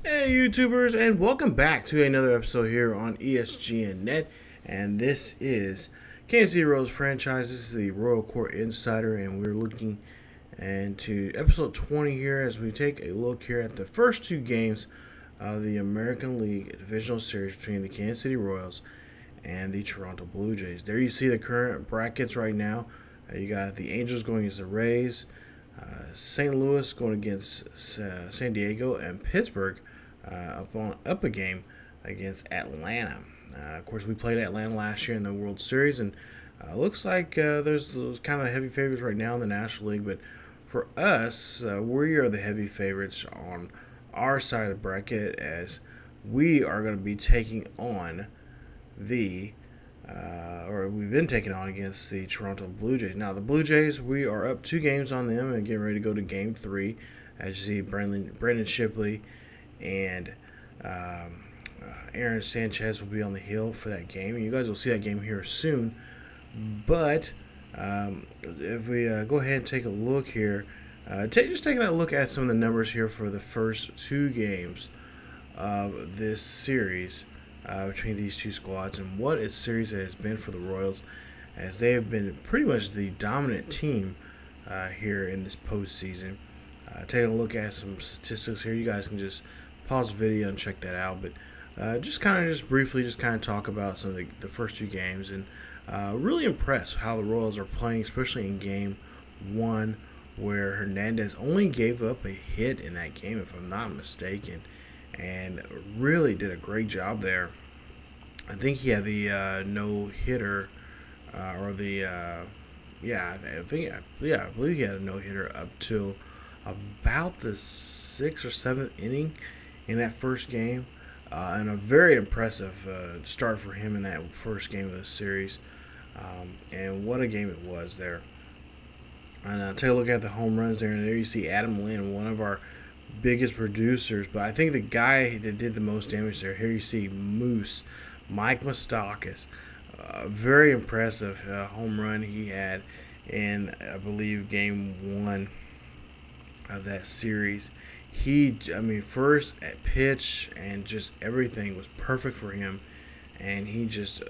Hey YouTubers, and welcome back to another episode here on ESGNet. And this is Kansas City Royals franchise. This is the Royal Court Insider, and we're looking into episode 20 here as we take a look here at the first two games of the American League Divisional Series between the Kansas City Royals and the Toronto Blue Jays. There you see the current brackets right now. You got the Angels going against the Rays, St. Louis going against San Diego, and Pittsburgh up a game against Atlanta. Of course, we played Atlanta last year in the World Series, and looks like there's those kind of heavy favorites right now in the National League. But for us, we are the heavy favorites on our side of the bracket, as we are going to be taking on we've been taking on against the Toronto Blue Jays. Now, the Blue Jays, we are up 2 games on them and getting ready to go to Game 3. As you see, Brendan Shipley and Aaron Sanchez will be on the hill for that game. You guys will see that game here soon. But if we go ahead and take a look here, just taking a look at some of the numbers here for the first 2 games of this series between these two squads, and what a series it has been for the Royals, as they have been pretty much the dominant team here in this postseason. Taking a look at some statistics here, you guys can just pause the video and check that out. But just briefly talk about some of the first 2 games, and really impressed how the Royals are playing, especially in game 1, where Hernandez only gave up a hit in that game, if I'm not mistaken, and really did a great job there. I think he had the no-hitter, I believe he had a no-hitter up till about the 6th or 7th inning in that first game, and a very impressive start for him in that first game of the series, and what a game it was there. And take a look at the home runs there, and there you see Adam Lynn, one of our biggest producers, but I think the guy that did the most damage there, here you see Moose, Mike Moustakas. Very impressive home run he had in, I believe, game 1 of that series. First at pitch and just everything was perfect for him, and he just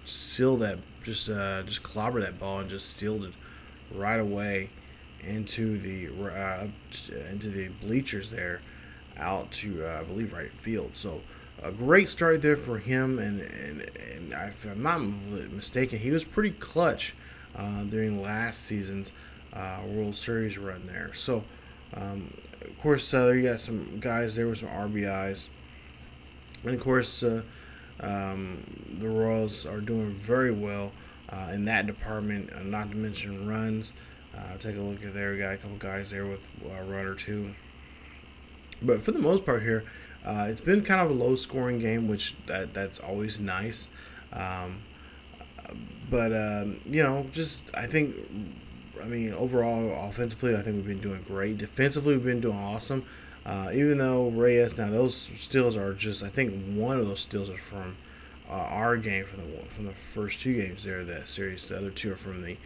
sealed that, just clobbered that ball and just sealed it right away into the bleachers there, out to I believe right field. So a great start there for him, and if I'm not mistaken, he was pretty clutch during last season's World Series run there. So of course, there you got some guys there with some RBIs, and of course the Royals are doing very well in that department, not to mention runs. Take a look at there. We got a couple guys there with a run or 2. But for the most part here, it's been kind of a low-scoring game, which that's always nice. Overall, offensively, I think we've been doing great. Defensively, we've been doing awesome. Even though Reyes, now those steals are just, I think one of those steals are from our game from the first 2 games there of that series. The other 2 are from the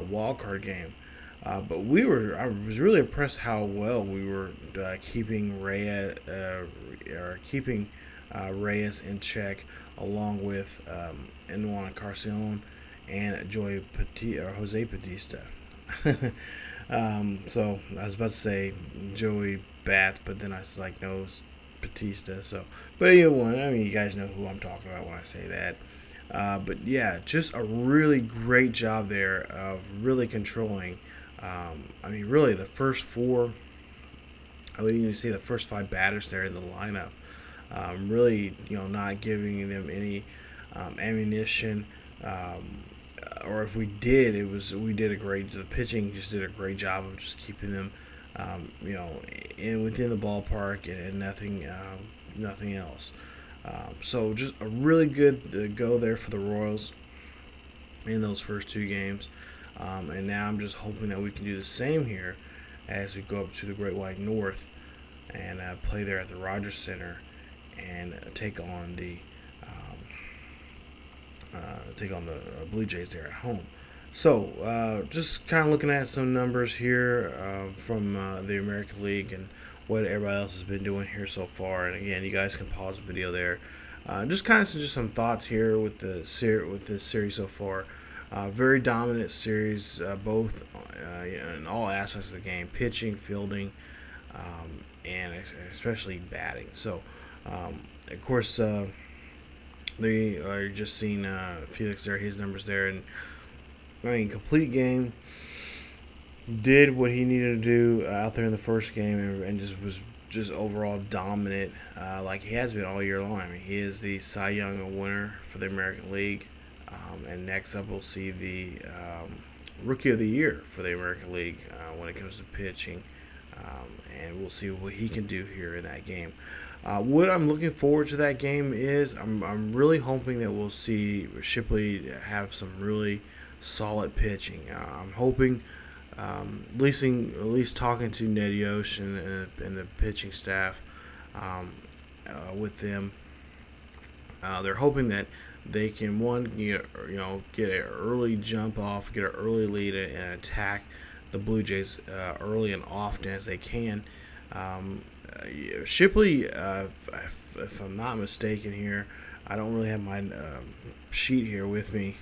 wild card game. But I was really impressed how well we were keeping Reyes in check, along with Enjuan Carcion and Jose Batista. So I was about to say Joey Bat, but then I was like, no, it's Batista. So, but either one, you guys know who I'm talking about when I say that. But yeah, just a really great job there of really controlling. Really the first 4, I mean, you see the first 5 batters there in the lineup. Really, not giving them any ammunition. Or if we did, the pitching just did a great job of just keeping them, within the ballpark and nothing else. So just a really good go there for the Royals in those first 2 games. And now I'm just hoping that we can do the same here as we go up to the Great White North and play there at the Rogers Center and take on the Blue Jays there at home. So just kind of looking at some numbers here from the American League and what everybody else has been doing here so far. And again, you guys can pause the video there. Just kind of just some thoughts here with the this series so far. Very dominant series, both in all aspects of the game: pitching, fielding, and especially batting. So, of course, they are just seeing Felix there, his numbers there, and I mean, complete game. Did what he needed to do out there in the first game, and just was just overall dominant, like he has been all year long. I mean, he is the Cy Young winner for the American League, and next up we'll see the Rookie of the Year for the American League when it comes to pitching, and we'll see what he can do here in that game. What I'm looking forward to that game is I'm really hoping that we'll see Shipley have some really solid pitching. I'm hoping. At least talking to Ned Yosh and the pitching staff with them, they're hoping that they can get an early jump off, get an early lead, and attack the Blue Jays early and often as they can. Shipley, if I'm not mistaken here, I don't really have my sheet here with me,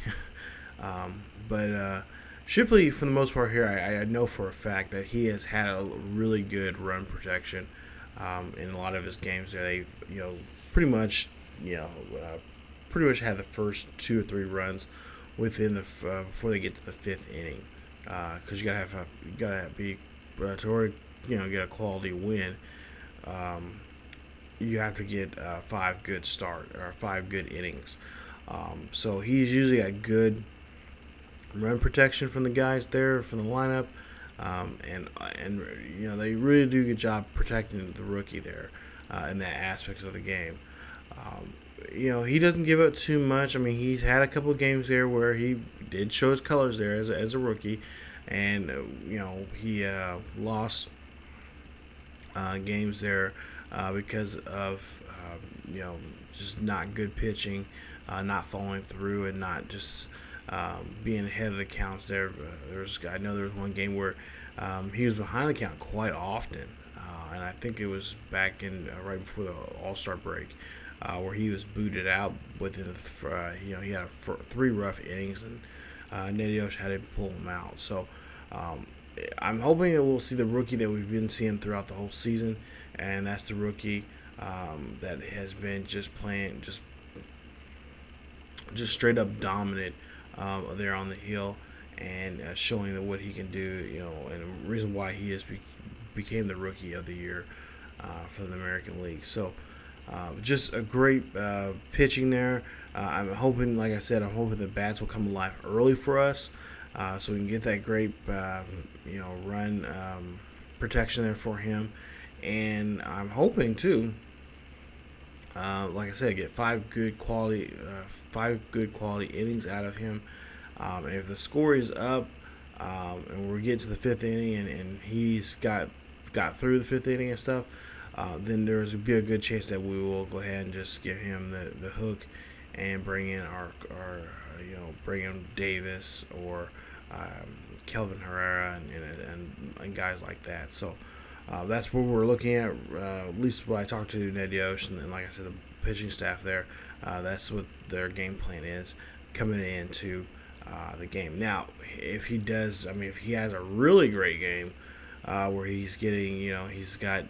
but. Shipley, for the most part here, I know for a fact that he has had a really good run protection in a lot of his games. There, they've pretty much had the first 2 or 3 runs within the before they get to the 5th inning, because you gotta be to get a quality win. You have to get 5 good innings. So he's usually got good run protection from the guys there from the lineup, and they really do a good job protecting the rookie there in that aspect of the game. He doesn't give up too much. I mean, he's had a couple of games there where he did show his colors there as a rookie, and he lost games there because of just not good pitching, not following through, and not just being ahead of the counts there. I know there was one game where he was behind the count quite often, and I think it was back in right before the All-Star break, where he was booted out within he had 3 rough innings, and Ned Yosh had to pull him out. So I'm hoping that we'll see the rookie that we've been seeing throughout the whole season, and that's the rookie that has been just playing just straight up dominant there on the hill, and showing that what he can do, and the reason why he became the Rookie of the Year for the American League. So just a great pitching there. I'm hoping, like I said, the bats will come alive early for us, so we can get that great run protection there for him. And I'm hoping too, like I said, get 5 good quality innings out of him. And if the score is up, and we get to the 5th inning, and he's got through the 5th inning and stuff, then there's be a good chance that we will go ahead and just give him the hook and bring in bring in Davis or Kelvin Herrera and guys like that. So that's what we're looking at least when I talked to Ned Yosh and like I said, the pitching staff there. That's what their game plan is coming into the game. Now, if he does, if he has a really great game where he's getting, he's got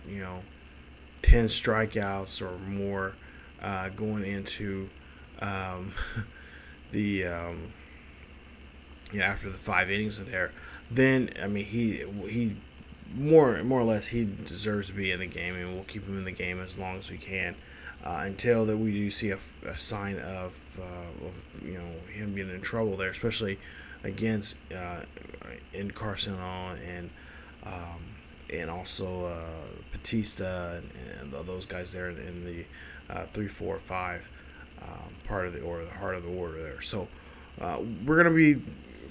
10 strikeouts or more going into the after the 5 innings of there, then he more or less he deserves to be in the game, and we'll keep him in the game as long as we can until that we do see a sign of him getting in trouble there, especially against in Carcino and also Batista and those guys there in the 3, 4, 5 part of the order, the heart of the order there. So we're going to be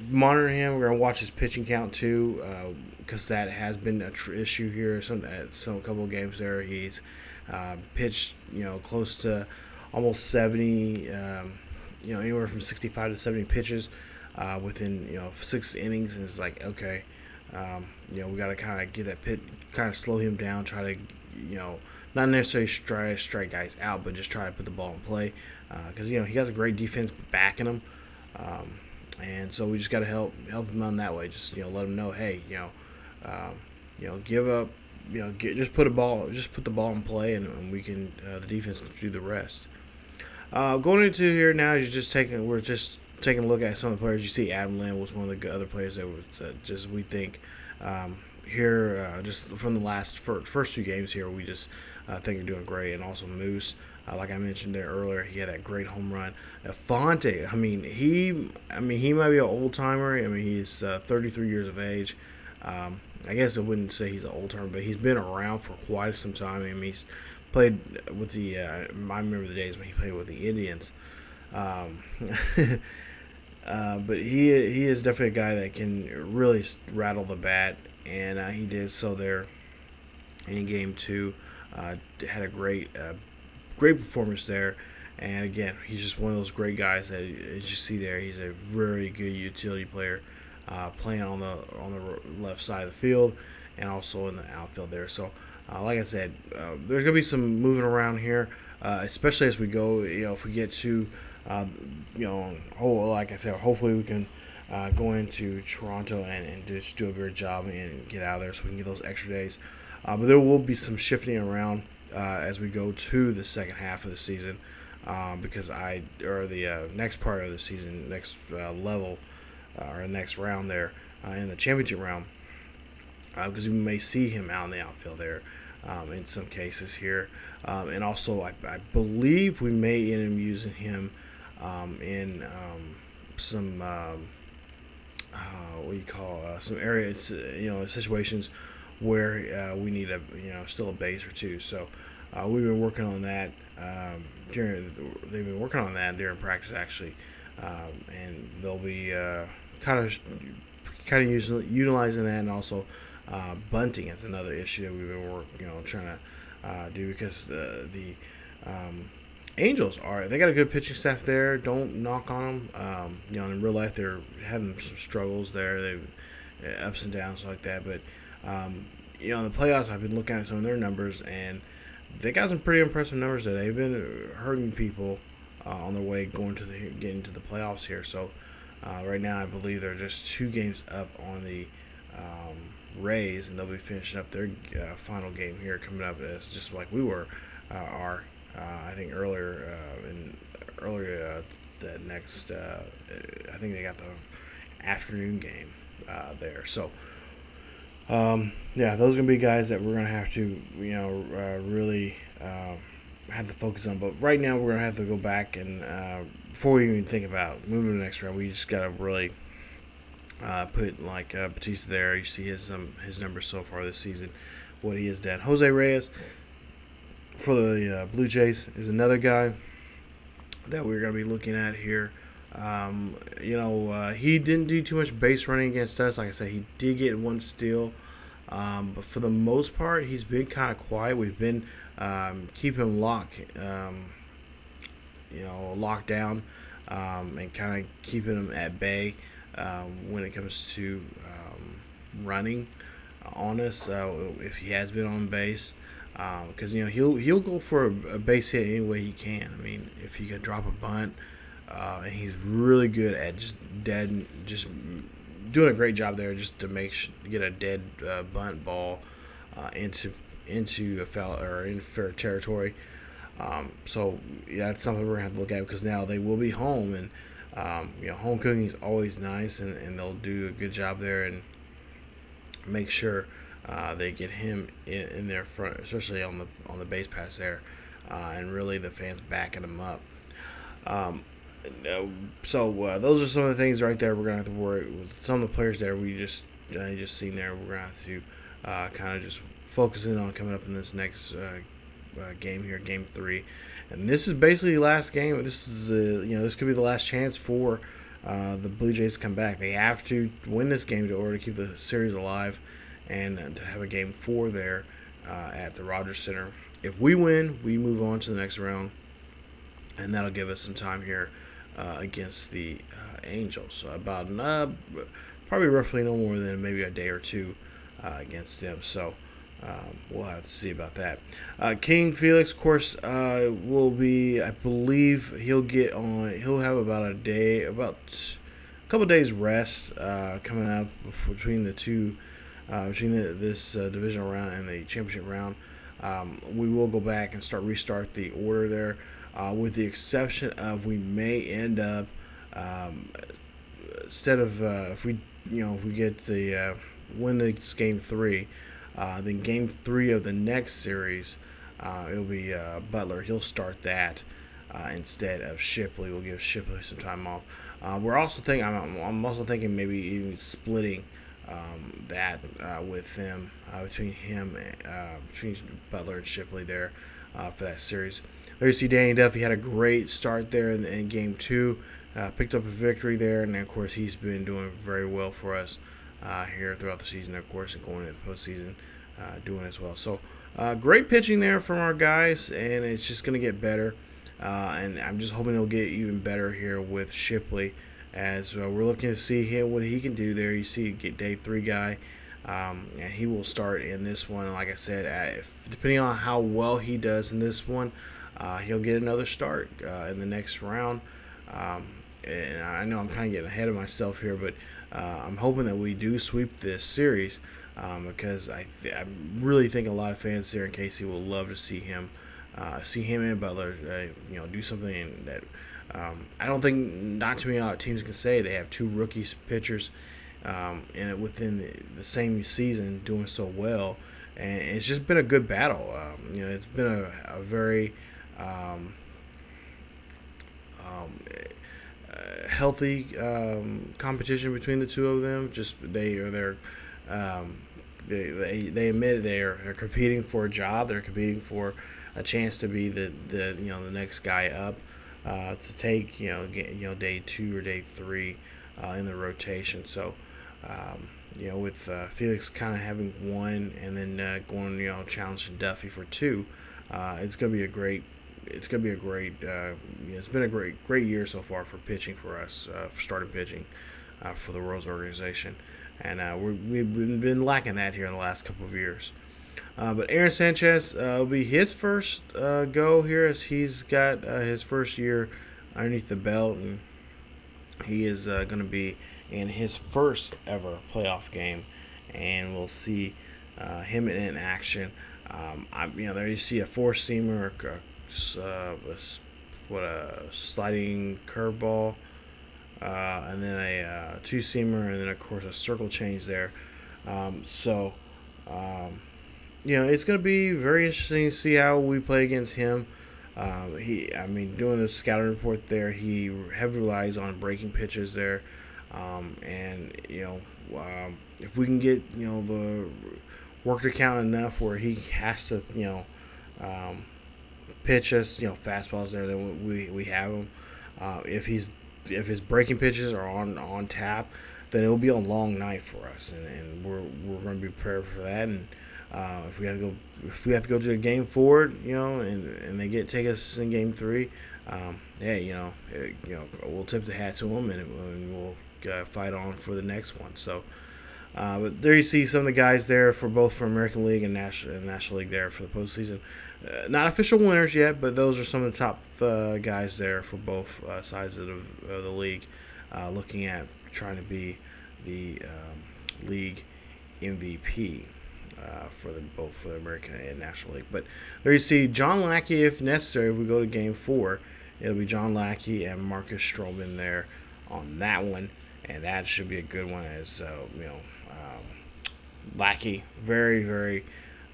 monitoring him. We're going to watch his pitching count too, because that has been an issue here. Some couple of games there, he's pitched close to almost 70, anywhere from 65 to 70 pitches within 6 innings, and it's like, okay, we got to kind of get that pit, kind of slow him down, try to not necessarily try to strike guys out, but just try to put the ball in play, because he has a great defense backing him, and so we just got to help him on that way. Just let him know, hey, give up, just put the ball in play, and we can the defense can do the rest. Going into here now, we're just taking a look at some of the players. You see, Adam Lynn was one of the other players that was we think here just from the first 2 games here, we just think are doing great. And also Moose, like I mentioned there earlier, he had that great home run. Fonte, he might be an old timer. He's 33 years of age. I guess I wouldn't say he's an old timer, but he's been around for quite some time. He's played with the I remember the days when he played with the Indians. But he is definitely a guy that can really rattle the bat, and he did so there in game 2. Had a great performance there, and again, he's just one of those great guys that, as you see there, he's a very good utility player, playing on the left side of the field and also in the outfield there. So, like I said, there's gonna be some moving around here, especially as we go. If we get to like I said, hopefully we can go into Toronto and just do a great job and get out of there so we can get those extra days. But there will be some shifting around as we go to the second half of the season, because the next part of the season, next level, or next round there in the championship round, because we may see him out in the outfield there in some cases here, and also I believe we may end up using him in some some areas, situations where we need still a base or two. So we've been working on that they've been working on that during practice actually, and they'll be kind of utilizing that, and also bunting is another issue that we've been trying to do, because the Angels they got a good pitching staff there. Don't knock on them. In real life they're having some struggles there. They've ups and downs like that. But in the playoffs, I've been looking at some of their numbers, and they got some pretty impressive numbers there. They've been hurting people on their way getting to the playoffs here. So right now, I believe they're just 2 games up on the Rays, and they'll be finishing up their final game here coming up. It's just like we were I think earlier the next I think they got the afternoon game there. So those are gonna be guys that we're gonna have to really have to focus on. But right now we're gonna have to go back and before we even think about moving to the next round, we just gotta really put like Batista there. You see his numbers so far this season, what he has done. Jose Reyes for the Blue Jays is another guy that we're going to be looking at here. He didn't do too much base running against us. Like I said, he did get 1 steal, but for the most part, he's been kind of quiet. We've been keeping him locked down, and kind of keeping him at bay when it comes to running on us. If he has been on base. Because he'll go for a base hit any way he can. If he can drop a bunt, and he's really good at just doing a great job there, just to get a dead bunt ball into a foul or in fair territory. So that's something we're gonna have to look at, because now they will be home, and home cooking is always nice, and they'll do a good job there and make sure they get him in their front, especially on the base pass there, and really the fans backing him up. So those are some of the things right there. We're gonna have to worry with some of the players there. We just seen there. We're gonna have to kind of just focus in on coming up in this next game here, game 3, and this is basically the last game. This is this could be the last chance for the Blue Jays to come back. They have to win this game in order to keep the series alive, and to have a game 4 there at the Rogers Center. If we win, we move on to the next round, and that'll give us some time here against the Angels. So about probably roughly no more than maybe a day or two against them. So we'll have to see about that. King Felix, of course, will be, I believe he'll get on. He'll have about a couple days rest coming up between the two, between this divisional round and the championship round. We will go back and restart the order there, with the exception of we may end up instead of if we get the win this game 3, then game 3 of the next series, it'll be Butler. He'll start that instead of Shipley. We'll give Shipley some time off. We're also thinking. I'm also thinking maybe even splitting that with them between Butler and Shipley there for that series. There you see Danny Duffy had a great start there in game 2. Picked up a victory there, and of course he's been doing very well for us here throughout the season, of course, and going into the postseason, doing as well. So great pitching there from our guys, and it's just going to get better. And I'm just hoping it'll get even better here with Shipley, as we're looking to see him what he can do there. You see, get day 3 guy, and he will start in this one. Like I said, depending on how well he does in this one, he'll get another start in the next round. And I know I'm kind of getting ahead of myself here, but I'm hoping that we do sweep this series, because I really think a lot of fans there in KC will love to see him and Butler, do something that I don't think not too many teams can say. They have 2 rookie pitchers within the same season doing so well, and it's just been a good battle. It's been a very healthy competition between the two of them. Just they admit they're competing for a job. They're competing for a chance to be the next guy up, to take day 2 or day 3 in the rotation. So with Felix kind of having 1 and then going challenging Duffy for 2, it's gonna be a great. It's been a great year so far for pitching for us, for starting pitching for the Royals organization, and we've been lacking that here in the last couple of years. But Aaron Sanchez will be his first go here, as he's got his first year underneath the belt, and he is going to be in his first ever playoff game, and we'll see him in action. There you see a 4-seamer, a sliding curveball, and then a 2-seamer, and then of course a circle change there. It's going to be very interesting to see how we play against him. Doing the scouting report there, he heavily relies on breaking pitches there, if we can get the work to count enough where he has to pitch us fastballs there, then we have him. If his breaking pitches are on tap, then it will be a long night for us, and we're going to be prepared for that. And if we have to go to a game 4, and they take us in game 3, we'll tip the hat to them, and we'll fight on for the next one. So. But there you see some of the guys there for American League and National League there for the postseason. Not official winners yet, but those are some of the top guys there for both sides of the league, looking at trying to be the league MVP for both the American and National League. But there you see John Lackey, if necessary. If we go to game 4, it'll be John Lackey and Marcus Stroman there on that one. And that should be a good one, as Lackey, very, very,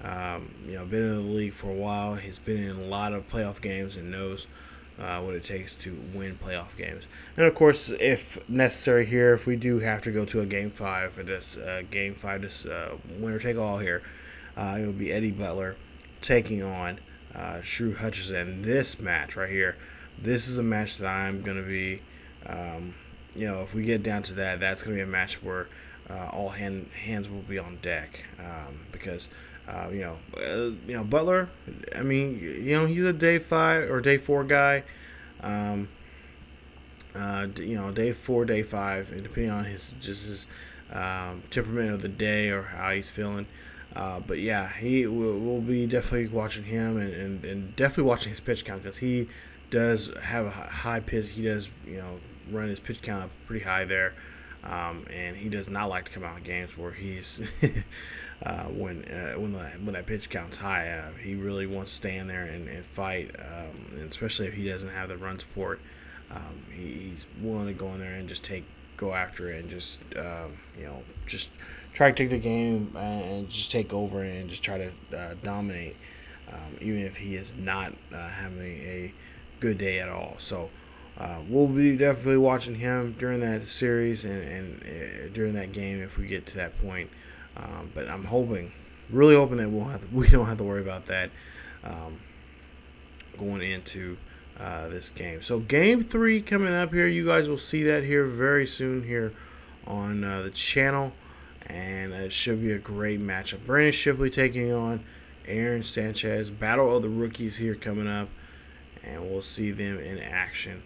been in the league for a while. He's been in a lot of playoff games and knows what it takes to win playoff games. And of course, if necessary here, if we do have to go to a game 5, this winner take all here, it will be Eddie Butler taking on Drew Hutchison. This match right here, this is a match that I'm going to be. If we get down to that, that's going to be a match where all hands will be on deck, because Butler. He's a day 5 or day 4 guy. you know, day 4, day 5, depending on his temperament of the day or how he's feeling. But yeah, we'll be definitely watching him and definitely watching his pitch count, because he does have a high pitch. He does, you know, run his pitch count up pretty high there, and he does not like to come out in games where he's when that pitch count's high. He really wants to stay in there and fight, and especially if he doesn't have the run support. He's willing to go in there and just go after it and just you know, just try to take the game and just take over and just try to dominate, even if he is not having a good day at all. So we'll be definitely watching him during that series and during that game if we get to that point. But I'm really hoping that we don't have to worry about that going into this game. So game 3 coming up here. You guys will see that here very soon here on the channel, and it should be a great matchup. Brandon Shipley taking on Aaron Sanchez. Battle of the rookies here coming up, and we'll see them in action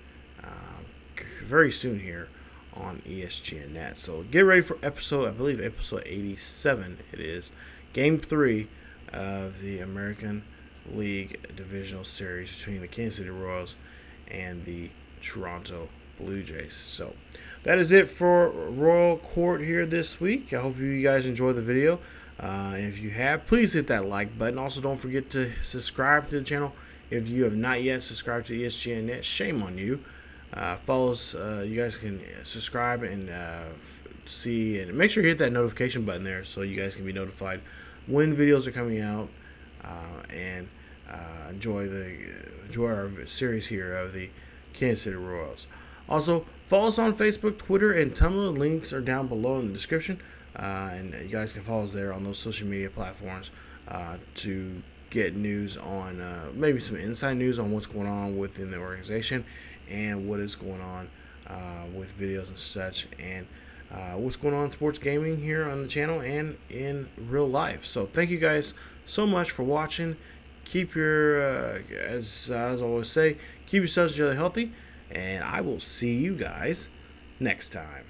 very soon here on ESGNet. So get ready for I believe episode 87 it is. Game 3 of the American League Divisional Series between the Kansas City Royals and the Toronto Blue Jays. So that is it for Royal Court here this week. I hope you guys enjoyed the video. If you have, please hit that like button. Also, don't forget to subscribe to the channel if you have not yet subscribed to ESGNet. Shame on you. Follows, you guys can subscribe and see, and make sure you hit that notification button there so you guys can be notified when videos are coming out, and enjoy our series here of the Kansas City Royals. Also, follow us on Facebook, Twitter, and Tumblr. Links are down below in the description, and you guys can follow us there on those social media platforms to get news on maybe some inside news on what's going on within the organization and what is going on with videos and such, and what's going on in sports gaming here on the channel and in real life. So thank you guys so much for watching. Keep your as I always say, keep yourselves really healthy, and I will see you guys next time.